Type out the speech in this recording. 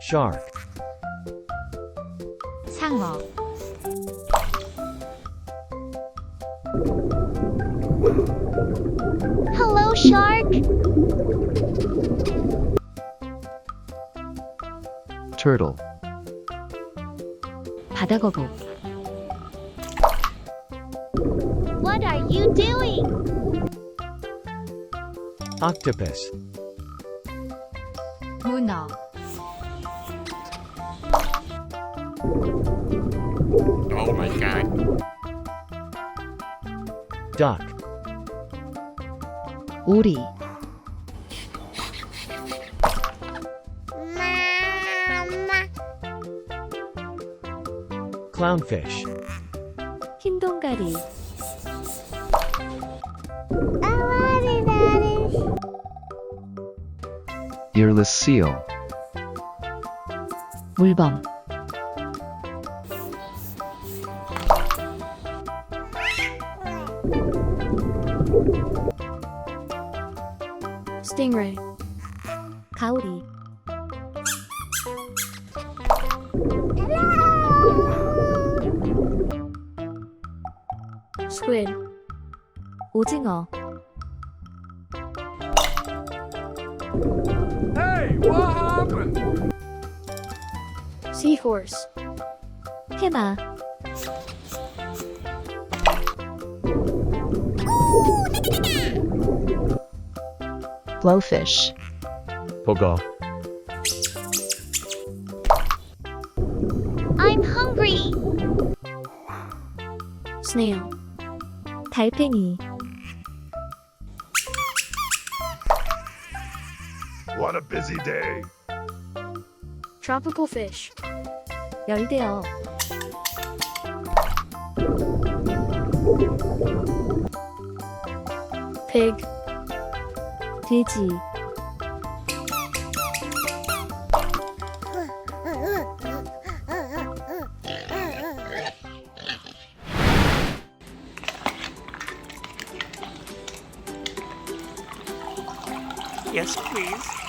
Shark. 상어. Hello, shark. Turtle. 바다거북. What are you doing? Octopus. 문어. Oh my god. Duck. 오리. Mama. Clownfish. 흰 동가리. Earless seal. 물범. Stingray. 가오리. Squid. 오징어. Hey, what happened? Seahorse. 해마. blowfish. Boga. I'm hungry. Snail. 달팽이. What a busy day. Tropical fish. 열대어. Pig. 돼지. Yes, please.